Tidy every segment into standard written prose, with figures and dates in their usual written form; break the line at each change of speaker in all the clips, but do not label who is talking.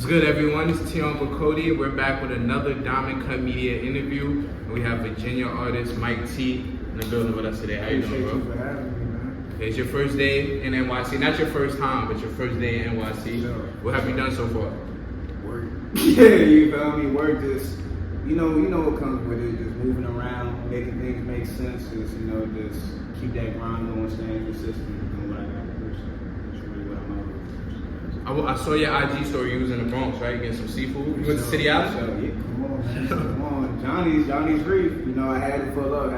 good, everyone? It's Tee Becoate. We're back with another Diamond Cut Media interview. And we have Virginia artist Mike T in the building with us today. How you doing, bro?
Appreciate you for having me, man.
Okay, it's your first day in NYC. Not your first time, but your first day in NYC.
Sure.
What have you done so far?
Work. Yeah, you feel me? Work just, you know what comes with it. Just moving around, making things make sense. Just, just keep that grind going, staying consistent, doing what I got to do. So that's really what I'm out.
I saw your IG story. You was in the Bronx, right? Getting some seafood. You went to City Island?
Yeah, come on, man. Come on. Johnny's reef. I had to pull up.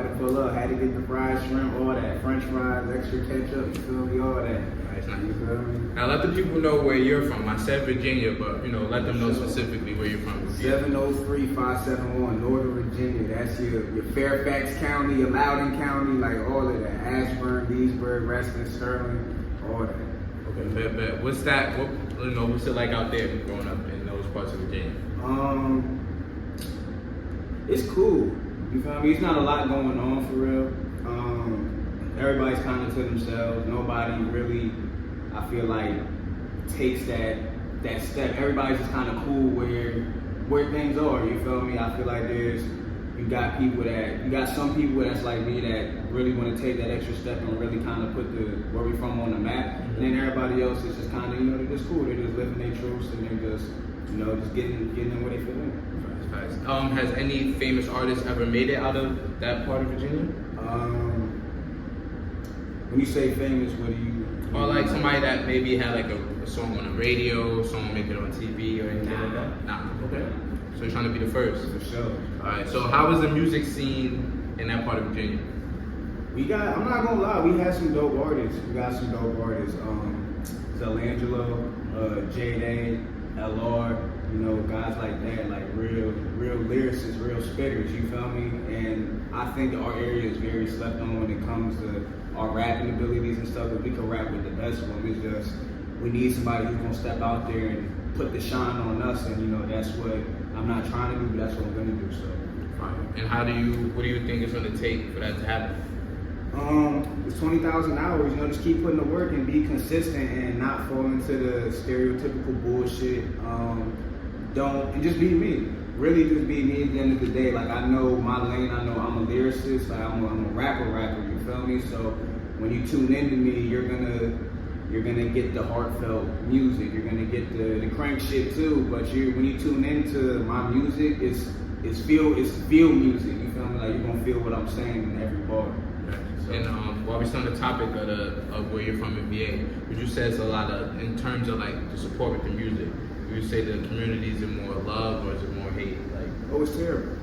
Had to get the fried shrimp, all that. French fries, extra ketchup, you feel me? All that.
Nice.
You feel me?
Now let the people know where you're from. I said Virginia, but let them know specifically where you're from.
703-571, Northern Virginia. That's your Fairfax County, your Loudoun County, like all of that. Ashburn, Leesburg, Reston, Sterling, all that.
Okay, bet. What's that? What's it like out there growing up in those parts of Virginia?
It's cool. You feel me? It's not a lot going on for real. Everybody's kind of to themselves. Nobody really, I feel like, takes that step. Everybody's just kind of cool where things are. You feel me? I feel like you got some people that's like me that really want to take that extra step and really kind of put where we from on the map. And then everybody else is just kind of, they're just cool. They're just living their truths and they're just, just getting in where they fit in.
Has any famous artist ever made it out of that part of Virginia?
When you say famous, what do you?
Or like somebody that maybe had like a song on the radio, someone make it on TV or anything like that? Nah. Okay. So you're trying to be the first?
For sure.
Alright, so how is the music scene in that part of Virginia?
I'm not gonna lie, we had some dope artists. Zelangelo, J-Day, LR, guys like that, like real lyricists, real spitters, you feel me? And I think our area is very slept on when it comes to our rapping abilities and stuff, but we can rap with the best of them. It's just, we need somebody who's gonna step out there and put the shine on us, and that's what I'm not trying to do, but that's what I'm gonna do, so.
And what do you think it's gonna take for that to happen?
It's 20,000 hours, just keep putting the work and be consistent and not fall into the stereotypical bullshit. And just be me. Really just be me at the end of the day. Like, I know my lane, I know I'm a lyricist, like I'm a rapper, you feel me? So when you tune into me, you're gonna get the heartfelt music, you're gonna get the crank shit too, but when you tune into my music, it's feel music, you feel me? Like, you're gonna feel what I'm saying in every bar.
So. And while we're still on the topic of where you're from in VA, would you say it's a lot in terms of like the support with the music? Would you say the community is it more love or is it more hate?
Oh, it's terrible.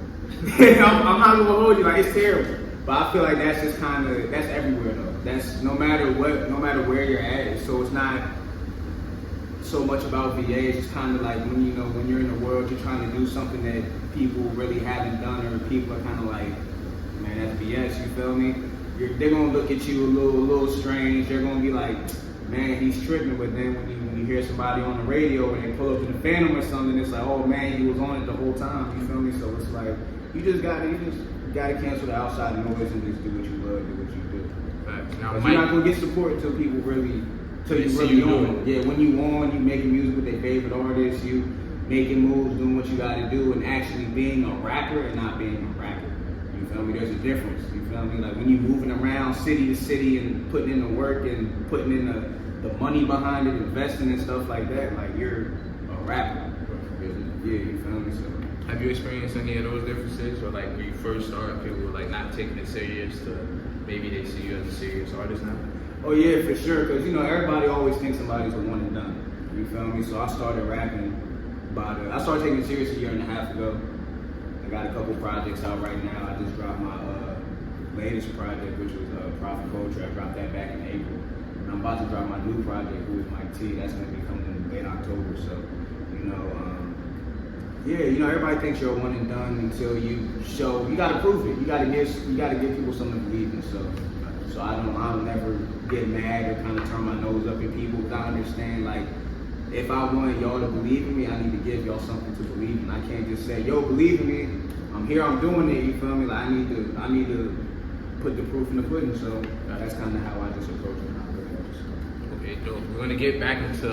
I'm not gonna hold you, like, it's terrible. But I feel like that's just that's everywhere though. That's no matter where you're at. So it's not so much about VA. It's just kind of like when you're in the world, you're trying to do something that people really haven't done, or people are kind of like, man, that's BS. You feel me? They're gonna look at you a little strange. They're gonna be like, man, he's tripping. But then when you hear somebody on the radio and they pull up in the Phantom or something, it's like, oh man, he was on it the whole time. You feel me? So it's like you just gotta cancel the outside noise and just do what you love, do what you do.
Now,
you're not gonna get support until people really, on. Yeah, when you making music with their favorite artists, you making moves, doing what you gotta do, and actually being a rapper and not being a rapper. You feel me? There's a difference. You feel me? Like when you're moving around city to city and putting in the work and putting in the money behind it, investing and stuff like that, like you're a rapper. Yeah, you feel me? So.
Have you experienced any of those differences, or like when you first started, people were like not taking it serious to maybe they see you as a serious artist now?
Oh yeah, for sure. Cause everybody always thinks somebody's a one and done. You feel me? So I started rapping I started taking it serious a year and a half ago. I got a couple projects out right now. I just dropped my latest project, which was Prophet Poetry. I dropped that back in April. And I'm about to drop my new project, who is Mike T. That's gonna be coming in late October. So, everybody thinks you're a one and done until you show. You gotta prove it. You gotta give people something to believe in. So I'll never get mad or kind of turn my nose up at people. Because I understand, like, if I want y'all to believe in me, I need to give y'all something to believe in. I can't just say, yo, believe in me. I'm here, I'm doing it. You feel me? Like, I need to put the proof in the pudding. So that's kind of how I just approach it.
Okay, dope. We're gonna get back into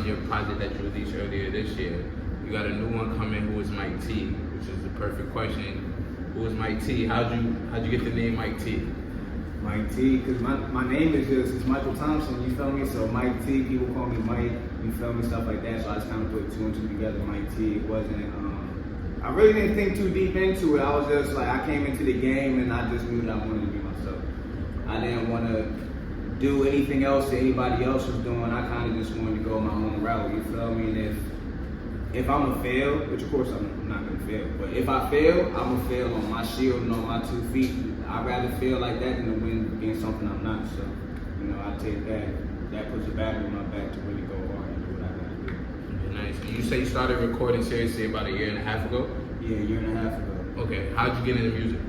your project that you released earlier this year. You got a new one coming. Who is Mike T? Which is the perfect question. Who is Mike T? How'd you get the name Mike T?
Mike T, because my name is it's Michael Thompson, you feel me? So Mike T, people call me Mike, you feel me? Stuff like that. So I just kind of put two and two together, Mike T. It wasn't, I really didn't think too deep into it. I was just like, I came into the game and I just knew that I wanted to be myself. I didn't want to do anything else that anybody else was doing. I kind of just wanted to go my own route, you feel me? And if I'm going to fail, which of course I'm not going to fail, but if I fail, I'm going to fail on my shield and on my 2 feet. I'd rather fail like that than to win against something I'm not. So, I take that puts a battery in my back to really go hard and do what I gotta do.
Okay, nice. And you say you started recording seriously about a year and a half ago?
Yeah, a year and a half ago.
Okay, how'd you get into music?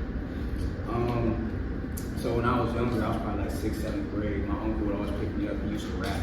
So when I was younger, I was probably like 6th, 7th grade. My uncle would always pick me up. He used to rap.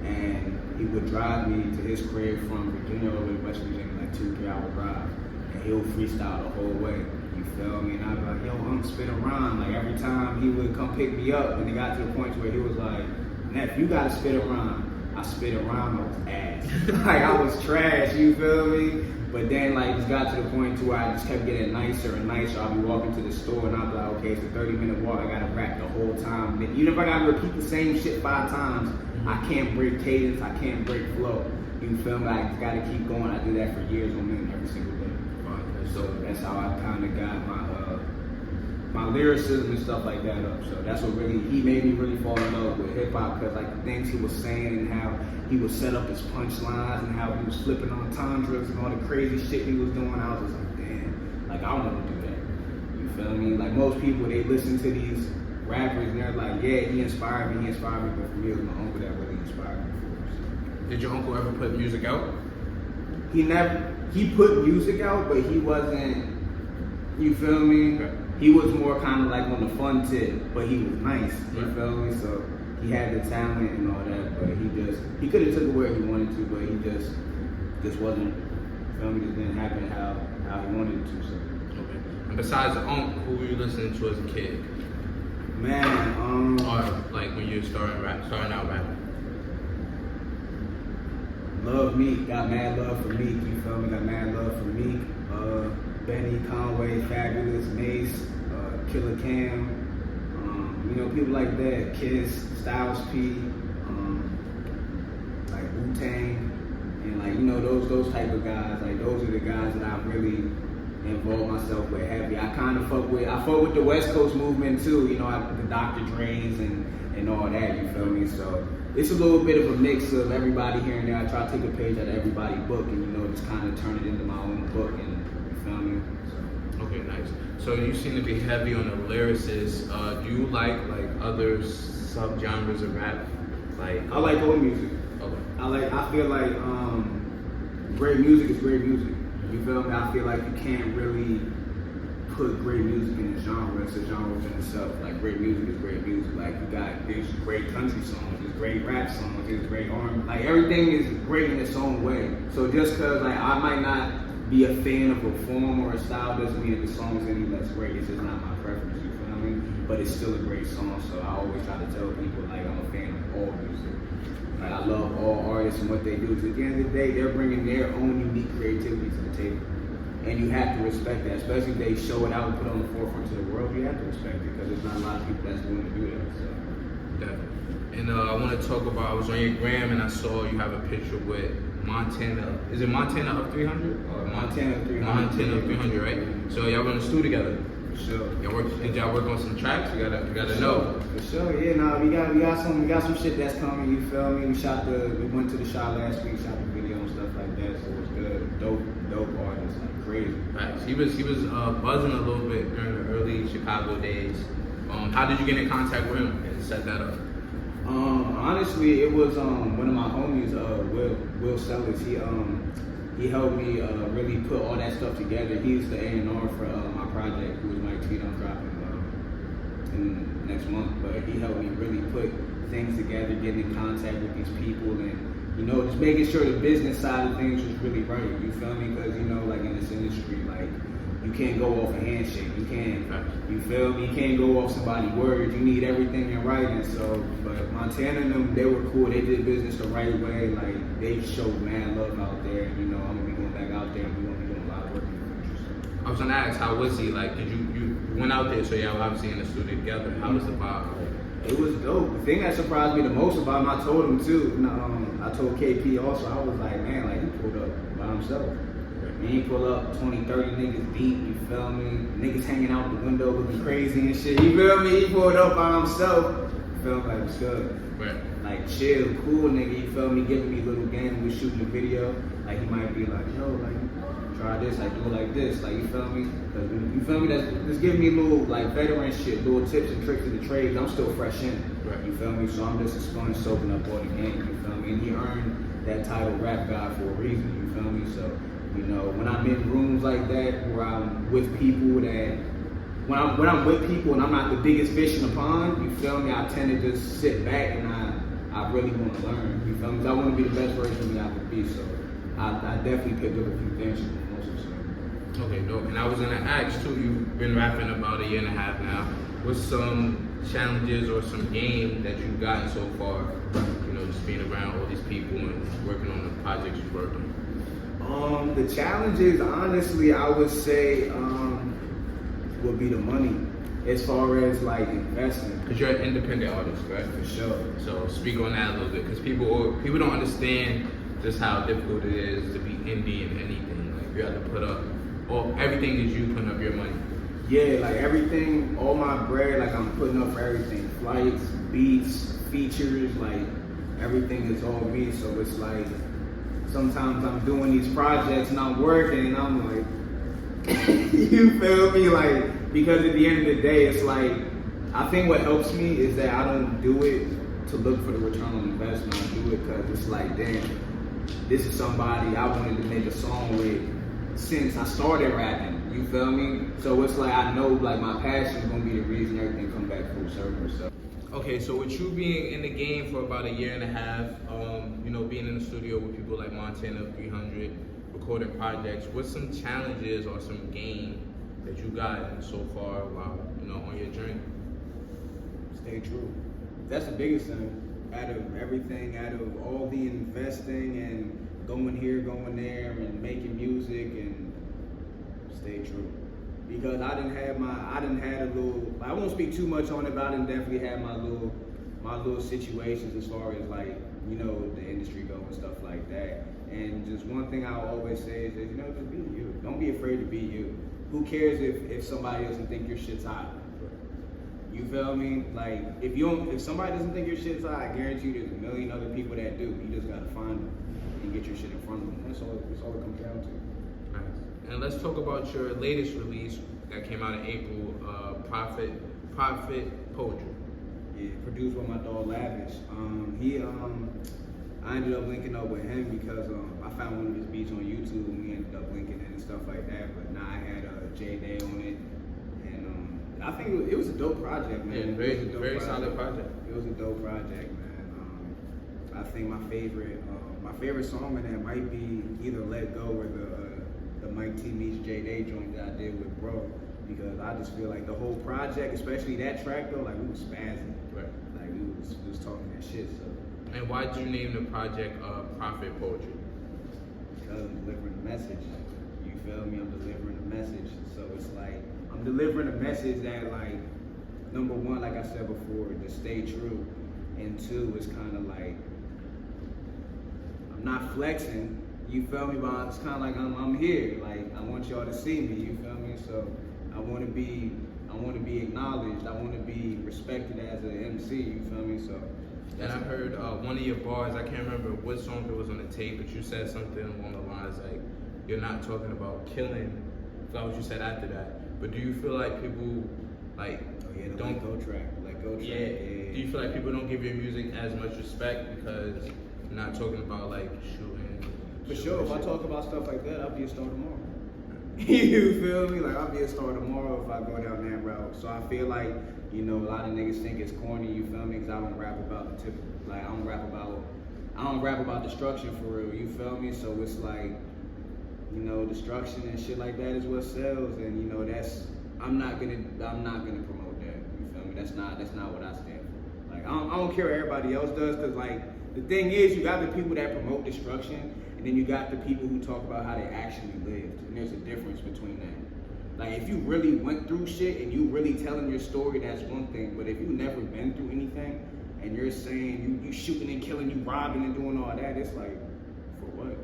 And he would drive me to his crib from Virginia over to West Virginia, like 2-3 hour drive. And he'll freestyle the whole way. You feel me? And I'd be like, yo, I'm spit a rhyme. Like every time he would come pick me up, and it got to the point where he was like, Neff, you gotta spit a rhyme. I spit a rhyme, I was ass. Like I was trash, you feel me? But then like it just got to the point to where I just kept getting nicer and nicer. I'll be walking to the store and I'll be like, okay, it's a 30-minute walk, I gotta rap the whole time. And even if I gotta repeat the same shit 5 times, I can't break cadence, I can't break flow. You feel me? I just gotta keep going. I do that for years on end, every single day. So that's how I kind of got my lyricism and stuff like that up. So that's what he made me really fall in love with hip hop, because like the things he was saying and how he would set up his punchlines and how he was flipping on tundras and all the crazy shit he was doing. I was just like, damn, like I want to do that. You feel me? Like most people, they listen to these rappers and they're like, yeah, he inspired me, but for me it was my uncle that really inspired me. So.
Did your uncle ever put music out?
He put music out, but he wasn't, you feel me?
Okay.
He was more kind of like on the fun tip, but he was nice, you feel me? So he had the talent and all that, but he could have took it where he wanted to, but he just wasn't, you feel me? Just didn't happen how he wanted it to, so.
Okay. And besides the uncle, who were you listening to as a kid?
Man,
or like when you were starting out rapping?
Love Meek, got mad love for Meek, you feel me? Got mad love for Meek, Benny, Conway, Fabulous, Mace, Killer Cam, people like that, Kiss, Styles P, like Wu-Tang, and like, those type of guys, like those are the guys that I really involved myself with heavy. I fuck with the West Coast movement too, the Dr. Dre's and all that, you feel me? So it's a little bit of a mix of everybody here and there. I try to take a page out of everybody's book and, just kind of turn it into my own book, and you feel me? So.
Okay, nice. So you seem to be heavy on the lyricist. Do you like other sub-genres of rap?
I like old music.
Okay.
I feel like great music is great music. You feel me? I feel like you can't really put great music in a genre. It's a genre within itself. Like great music is great music. Like there's great country songs, there's great rap songs, there's great R&B. Like everything is great in its own way. So just cause I might not be a fan of a form or a style doesn't mean that the song is any less great. It's just not my preference. You feel me? But it's still a great song. So I always try to tell people like I'm a fan of all music. Like I love all artists and what they do. Because at the end of the day, they're bringing their own unique creativity to the table. And you have to respect that, especially if they show it out and put it on the forefront to the world. You have to respect it because there's not a lot of people that's willing to do that. So.
Definitely. And I want to talk about, I was on your gram and I saw you have a picture with Montana. Is it Montana Up 300? Or
Montana Up 300.
Montana Up 300, right? So y'all run the studio together.
For sure.
Did y'all work on some tracks? You gotta know.
For sure, yeah. No, we got some shit that's coming. You feel me? We went to the shot last week, shot the video and stuff like that. So it's good. Dope artists, like crazy.
Right. He was buzzing a little bit during the early Chicago days. How did you get in contact with him and set that up?
Honestly, it was one of my homies, Will Sellers. He helped me really put all that stuff together. He's the A&R for my project, who was Mike T. I'm dropping in next month. But he helped me really put things together, getting in contact with these people, and just making sure the business side of things was really right. You feel me? Because like in this industry, like you can't go off a handshake. You can't, you feel me? You can't go off somebody's words. You need everything in writing. So, but Montana and them, they were cool. They did business the right way. Like, they showed mad love out there. You know, I'm gonna be going back out there and we're gonna be doing a lot of work in the future. So.
I was gonna ask, how was he? Like, did you went out there, so y'all obviously in the studio together. How was the vibe?
It was dope. The thing that surprised me the most about him, I told him too. I told KP also. I was like, man, like he pulled up by himself. And he pull up 20, 30 niggas deep, you feel me? Niggas hanging out the window looking crazy and shit, you feel me? He pulled up by himself. You feel me? Like, what's good?
Right.
Like, chill, cool nigga, you feel me? Giving me little game, we shooting a video. Like, he might be like, yo, like, try this, like, do it like this. Like, you feel me? Cause you feel me? That's giving me little, like, veteran shit, little tips and tricks of the trades. I'm still fresh in.
Right.
You feel me? So I'm just a sponge soaking up all the game, you feel me? And he earned that title rap guy for a reason, you feel me? So, you know, when I'm in rooms like that where I'm with people that, when I'm with people and I'm not the biggest fish in the pond, you feel me? I tend to just sit back and I really want to learn. You feel me? 'Cause I want to be the best version of me I could be. So I definitely picked up a few things from him also. So.
Okay, dope. And I was gonna ask too. You've been rapping about a year and a half now. What's some challenges or some game that you've gotten so far? You know, just being around all these people and working on the projects you've worked on.
The challenges, honestly, I would say would be the money, as far as like investing.
Because you're an independent artist, right?
For sure.
So speak on that a little bit, because people don't understand just how difficult it is to be indie in anything. Like, you have to put up everything is you putting up your money.
Yeah, like everything, all my bread, like I'm putting up for everything. Flights, beats, features, like everything is all me. So it's like, sometimes I'm doing these projects and I'm working and I'm like, you feel me? Like, because at the end of the day, it's like, I think what helps me is that I don't do it to look for the return on investment. I do it because it's like, damn, this is somebody I wanted to make a song with since I started rapping. You feel me? So it's like, I know like my passion is gonna be the reason everything come back full circle. So.
Okay, so with you being in the game for about a year and a half, you know, being in the studio with people like Montana 300, recording projects, what's some challenges or some game that you got so far while, you know, on your journey?
Stay true. That's the biggest thing. Out of everything, out of all the investing and going here, going there, and making music, and stay true. Because I didn't have a little, I won't speak too much on it, but I didn't definitely have my little situations as far as like, you know, the industry go and stuff like that. And just one thing I always say is that, you know, just be you. Don't be afraid to be you. Who cares if somebody doesn't think your shit's hot? You feel me? Like, if somebody doesn't think your shit's hot, I guarantee you there's a million other people that do. You just gotta find them and get your shit in front of them. That's all it comes down to.
And let's talk about your latest release that came out in April, Prophet Poetry.
Yeah, produced by my dog Lavish. I ended up linking up with him because I found one of his beats on YouTube and we ended up linking it and stuff like that. But now I had J Day on it, and I think it was a dope project, man.
Yeah, very solid project.
It was a dope project, man. I think my favorite song in that might be either Let Go or the Mike T meets J Day joint that I did with Bro, because I just feel like the whole project, especially that track though, like we was spazzing.
Right.
Like we was talking that shit. So.
And why did you name the project Prophet Poetry?
Because I'm delivering a message. You feel me? I'm delivering a message. So it's like I'm delivering a message that, like, number one, like I said before, to stay true, and two, it's kind of like I'm not flexing. You feel me? But it's kind of like I'm here. Like, I want y'all to see me. You feel me? So I want to be acknowledged. I want to be respected as an MC. You feel me? So.
And I heard one of your bars, I can't remember what song it was on the tape, but you said something along the lines like, you're not talking about killing. I forgot what you said after that. But do you feel like people like don't
Let Go track.
Yeah. Do you feel like people don't give your music as much respect because you're not talking about like shooting?
For sure. If I talk about stuff like that, I'll be a star tomorrow. You feel me? Like, I'll be a star tomorrow if I go down that route. So I feel like, you know, a lot of niggas think it's corny, you feel me? Because I don't rap about the typical, like, I don't rap about destruction for real, you feel me? So it's like, you know, destruction and shit like that is what sells, and you know I'm not gonna promote that. You feel me? That's not what I stand for. Like I don't care what everybody else does, cause like the thing is, you got the people that promote destruction, and then you got the people who talk about how they actually lived, and there's a difference between that. Like if you really went through shit and you really telling your story, that's one thing. But if you never been through anything and you're saying you shooting and killing, you robbing and doing all that, it's like, for what?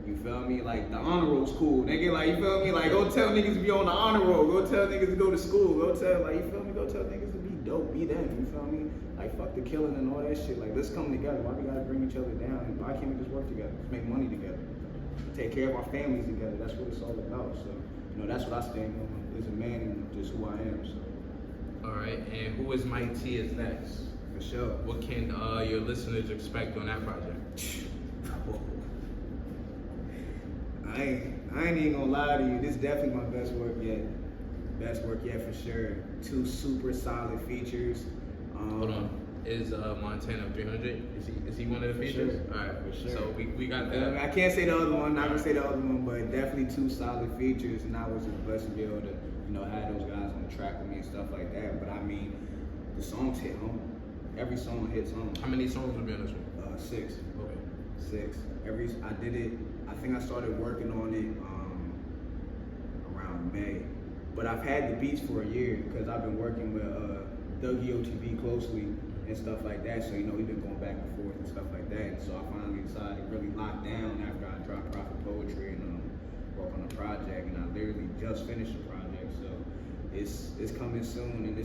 You feel me? Like the honor roll's cool, nigga. Like you feel me? Like go tell niggas to be on the honor roll. Go tell niggas to go to school. Go tell like you feel me? Go tell niggas to be dope, be them. You feel me? Like fuck the killing and all that shit. Like let's come together. Why we gotta bring each other down? And why can't we just work together? Let's make money together. Take care of our families together. That's what it's all about. So. You know, that's what I stand on as a man and just who I am. So.
All right, and who is Mike T is next?
For sure.
What can your listeners expect on that project?
I ain't even gonna lie to you. This is definitely my best work yet. Best work yet for sure. 2 super solid features.
Hold on. Is Montana 300? Is he one of the features?
Sure.
All right,
for sure.
So we got that.
I can't say the other one. Not gonna say the other one, but definitely 2 solid features, and I was just blessed to be able to, you know, have those guys on the track with me and stuff like that. But I mean, the songs hit home. Every song hits home.
How many songs will be on this one?
6.
Okay.
6. I did it. I think I started working on it around May, but I've had the beats for a year because I've been working with KUT closely and stuff like that. So, you know, we've been going back and forth and stuff like that. So I finally decided to really lock down after I dropped Prophet Poetry and work on a project. And I literally just finished the project. So it's coming soon, and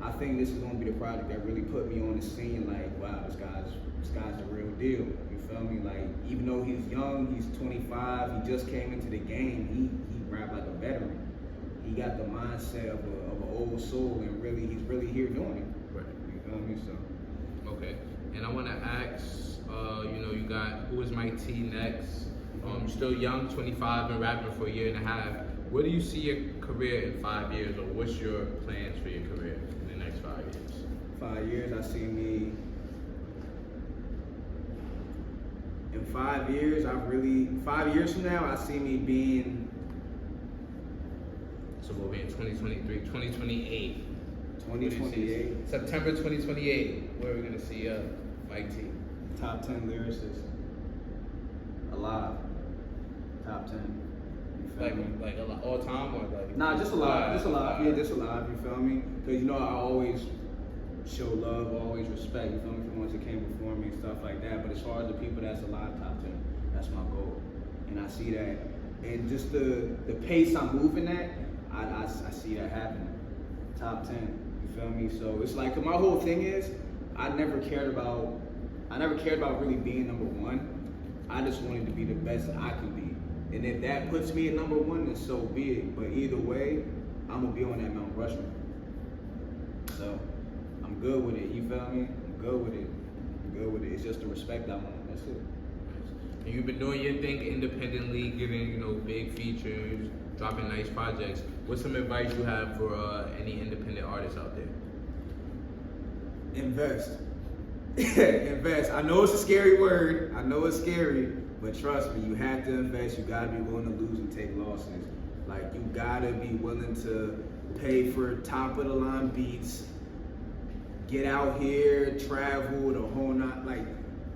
I think this is going to be the project that really put me on the scene. Like, wow, this guy's the real deal. You feel me? Like, even though he's young, he's 25, he just came into the game, he rap like a veteran. He got the mindset of an old soul, and he's really here doing it.
Right.
You feel me? So.
Okay. And I want to ask, you know, you got who is Mike T next? You're still young, 25, been rapping for a year and a half. Where do you see your career in 5 years, or what's your plans for your career in the next 5 years?
5 years, I see me. In 5 years, 5 years from now, I see me being.
So we'll be in 2023, 2028.
2028.
September 2028. Where are we gonna see Mike T?
Top 10 lyricist. Alive. Top 10. You feel me?
Like all time, or like?
Nah, just alive. Just alive. Yeah, just alive. You feel me? Because you know I always show love, always respect. You feel me? For the ones that came before me and stuff like that. But as far as the people that's alive, top 10. That's my goal, and I see that. And just the pace I'm moving at, I see that happening. Top 10. You feel me? So it's like, my whole thing is, I never cared about really being number one. I just wanted to be the best that I could be. And if that puts me at number one, then so be it. But either way, I'm gonna be on that Mount Rushmore. So I'm good with it. You feel me? I'm good with it. It's just the respect I want. That's it.
And you've been doing your thing independently, giving, you know, big features, dropping nice projects. What's some advice you have for any independent artists out there?
Invest. Invest. I know it's a scary word. I know it's scary, but trust me, you have to invest. You gotta be willing to lose and take losses. Like, you gotta be willing to pay for top of the line beats, get out here, travel the whole night. Like,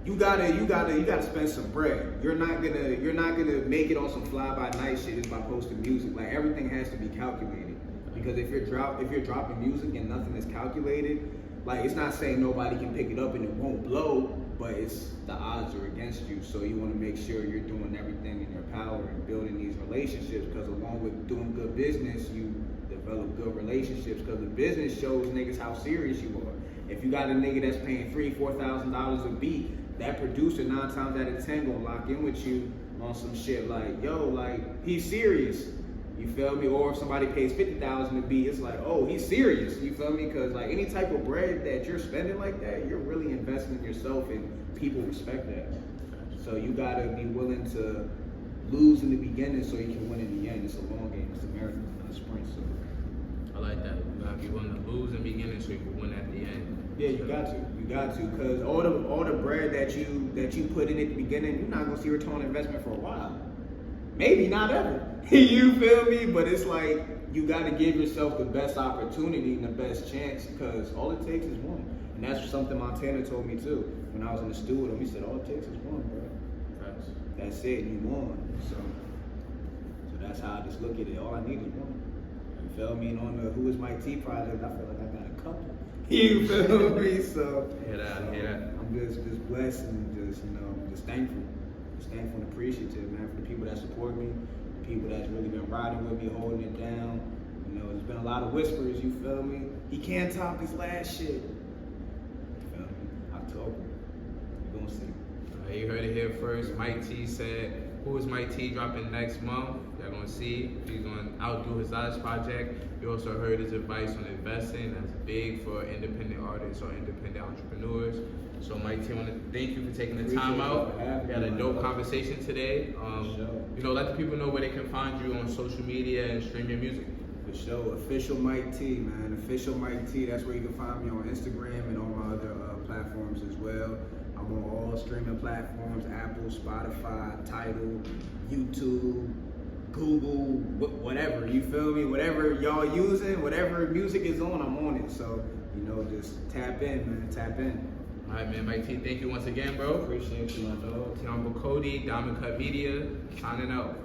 you gotta spend some bread. You're not gonna make it on some fly by night shit just by posting music. Like, everything has to be calculated. Because if you're dropping music and nothing is calculated, like, it's not saying nobody can pick it up and it won't blow, but it's the odds are against you. So you want to make sure you're doing everything in your power and building these relationships, because along with doing good business, you develop good relationships, because the business shows niggas how serious you are. If you got a nigga that's paying $3,000-$4,000 a beat, that producer 9 times out of 10 gonna lock in with you on some shit like, yo, like, he's serious. You feel me? Or if somebody pays $50,000 a beat, it's like, oh, he's serious. You feel me? Because like, any type of bread that you're spending like that, you're really investing in yourself, and people respect that. So you gotta be willing to lose in the beginning so you can win in the end. It's a long game. It's a marathon, not a sprint. So
I like that. You gotta be willing to lose in the beginning so you can win at the end.
Yeah, you got to, because all the bread that you put in at the beginning, you're not gonna see return on investment for a while. maybe not ever. You feel me? But it's like you got to give yourself the best opportunity and the best chance, because all it takes is one. And that's something Montana told me too. When I was in the studio with him, he said, all it takes is one, bro. That's it, you won. So that's how I just look at it. All I need is one. You feel me? And on the Who Is My Tee project, I feel like I got a couple. You feel me? So
hear that.
I'm just blessed and just, you know, just thankful. Just thankful and appreciative, man, for the people that support me, the people that's really been riding with me, holding it down. You know, there's been a lot of whispers, you feel me? He can't top his last shit. You feel me? October. You're gonna see.
You heard it here first. Mike T said, Who Is Mike T dropping next month? Y'all gonna see if he's gonna outdo his last project. You also heard his advice on investing. That's big for independent artists or independent entrepreneurs. So Mike T, I want to thank you for taking the time out. We had a dope conversation today. You know, let the people know where they can find you on social media and stream your music.
For sure. Official Mike T, man. Official Mike T. That's where you can find me on Instagram and all my other platforms as well. I'm on all streaming platforms: Apple, Spotify, Tidal, YouTube, Google, whatever. You feel me? Whatever y'all using, whatever music is on, I'm on it. So, you know, just tap in, man. Tap in.
All right, man. Mike T, thank you once again, bro.
Appreciate you, my dog.
Tee Becoate, KUT Media, signing out.